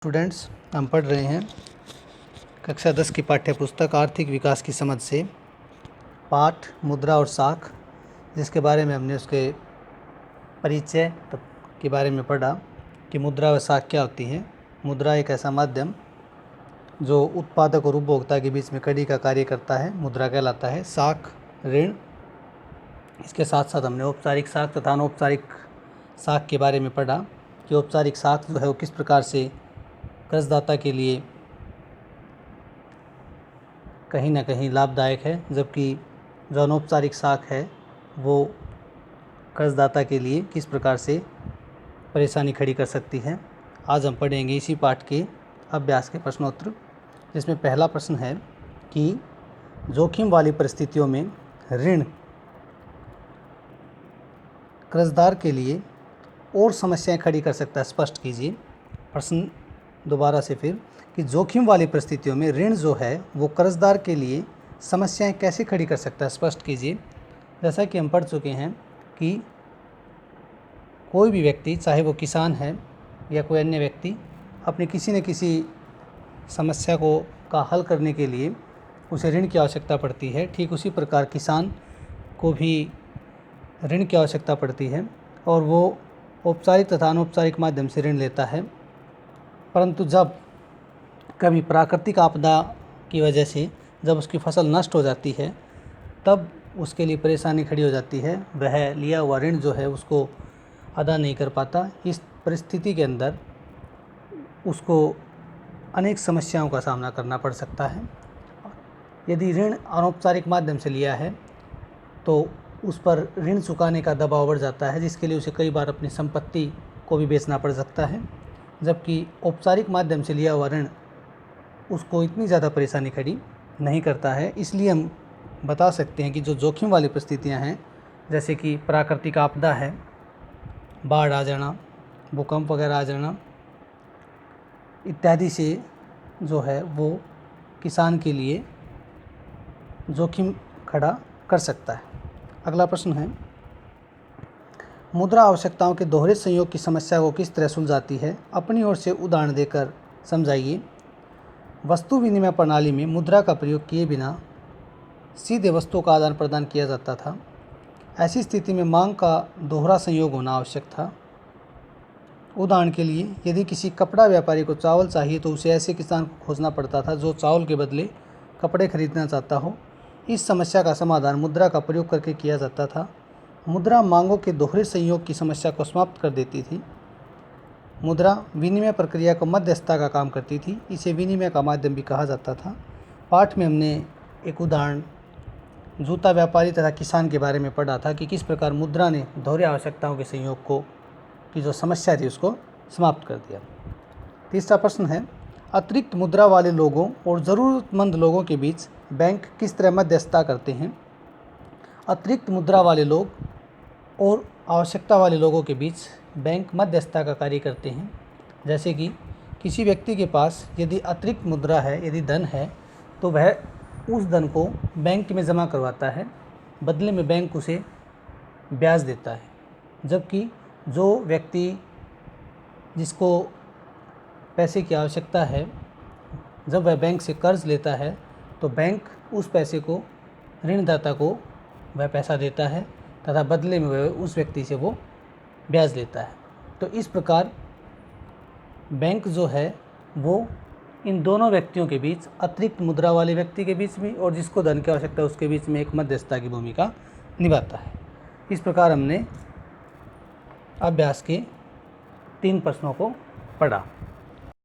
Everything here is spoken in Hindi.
स्टूडेंट्स, हम पढ़ रहे हैं कक्षा 10 की पाठ्य पुस्तक आर्थिक विकास की समझ से पाठ मुद्रा और साख, जिसके बारे में हमने उसके परिचय के बारे में पढ़ा कि मुद्रा व साख क्या होती है। मुद्रा एक ऐसा माध्यम जो उत्पादक और उपभोक्ता के बीच में कड़ी का कार्य करता है, मुद्रा कहलाता है। साख ऋण। इसके साथ साथ हमने औपचारिक साख तथा अनौपचारिक साख के बारे में पढ़ा कि औपचारिक साख जो है वो किस प्रकार से कर्जदाता के लिए कहीं ना कहीं लाभदायक है, जबकि जो अनौपचारिक साख है वो कर्जदाता के लिए किस प्रकार से परेशानी खड़ी कर सकती है। आज हम पढ़ेंगे इसी पाठ के अभ्यास के प्रश्नोत्तर, जिसमें पहला प्रश्न है कि जोखिम वाली परिस्थितियों में ऋण कर्जदार के लिए और समस्याएं खड़ी कर सकता है। स्पष्ट कीजिए। प्रश्न दोबारा से फिर कि जोखिम वाली परिस्थितियों में ऋण जो है वो कर्जदार के लिए समस्याएं कैसे खड़ी कर सकता है, स्पष्ट कीजिए। जैसा कि हम पढ़ चुके हैं कि कोई भी व्यक्ति, चाहे वो किसान है या कोई अन्य व्यक्ति, अपनी किसी न किसी समस्या का हल करने के लिए उसे ऋण की आवश्यकता पड़ती है। ठीक उसी प्रकार किसान को भी ऋण की आवश्यकता पड़ती है और वो औपचारिक तथा अनौपचारिक माध्यम से ऋण लेता है। परंतु जब कभी प्राकृतिक आपदा की वजह से जब उसकी फसल नष्ट हो जाती है, तब उसके लिए परेशानी खड़ी हो जाती है। वह लिया हुआ ऋण जो है उसको अदा नहीं कर पाता। इस परिस्थिति के अंदर उसको अनेक समस्याओं का सामना करना पड़ सकता है। यदि ऋण अनौपचारिक माध्यम से लिया है तो उस पर ऋण चुकाने का दबाव बढ़ जाता है, जिसके लिए उसे कई बार अपनी संपत्ति को भी बेचना पड़ सकता है। जबकि औपचारिक माध्यम से लिया हुआ ऋण उसको इतनी ज़्यादा परेशानी खड़ी नहीं करता है। इसलिए हम बता सकते हैं कि जो जोखिम वाली परिस्थितियां हैं, जैसे कि प्राकृतिक आपदा है, बाढ़ आ जाना, भूकंप वगैरह आ जाना इत्यादि से जो है वो किसान के लिए जोखिम खड़ा कर सकता है। अगला प्रश्न है, मुद्रा आवश्यकताओं के दोहरे संयोग की समस्या को किस तरह सुलझाती है? अपनी ओर से उदाहरण देकर समझाइए। वस्तु विनिमय प्रणाली में मुद्रा का प्रयोग किए बिना सीधे वस्तुओं का आदान प्रदान किया जाता था। ऐसी स्थिति में मांग का दोहरा संयोग होना आवश्यक था। उदाहरण के लिए, यदि किसी कपड़ा व्यापारी को चावल चाहिए तो उसे ऐसे किसान को खोजना पड़ता था जो चावल के बदले कपड़े खरीदना चाहता हो। इस समस्या का समाधान मुद्रा का प्रयोग करके किया जाता था। मुद्रा मांगों के दोहरे संयोग की समस्या को समाप्त कर देती थी। मुद्रा विनिमय प्रक्रिया को मध्यस्थता का काम करती थी। इसे विनिमय का माध्यम भी कहा जाता था। पाठ में हमने एक उदाहरण जूता व्यापारी तथा किसान के बारे में पढ़ा था कि किस प्रकार मुद्रा ने दोहरे आवश्यकताओं के संयोग को की जो समस्या थी उसको समाप्त कर दिया। तीसरा प्रश्न है, अतिरिक्त मुद्रा वाले लोगों और ज़रूरतमंद लोगों के बीच बैंक किस तरह मध्यस्थता करते हैं? अतिरिक्त मुद्रा वाले लोग और आवश्यकता वाले लोगों के बीच बैंक मध्यस्थता का कार्य करते हैं। जैसे कि किसी व्यक्ति के पास यदि अतिरिक्त मुद्रा है, यदि धन है, तो वह उस धन को बैंक में जमा करवाता है, बदले में बैंक उसे ब्याज देता है। जबकि जो व्यक्ति जिसको पैसे की आवश्यकता है, जब वह बैंक से कर्ज लेता है तो बैंक उस पैसे को ऋणदाता को वह पैसा देता है तथा बदले में वह उस व्यक्ति से वो ब्याज लेता है। तो इस प्रकार बैंक जो है वो इन दोनों व्यक्तियों के बीच, अतिरिक्त मुद्रा वाले व्यक्ति के बीच में और जिसको धन की आवश्यकता है उसके बीच में एक मध्यस्थता की भूमिका निभाता है। इस प्रकार हमने अभ्यास के 3 प्रश्नों को पढ़ा।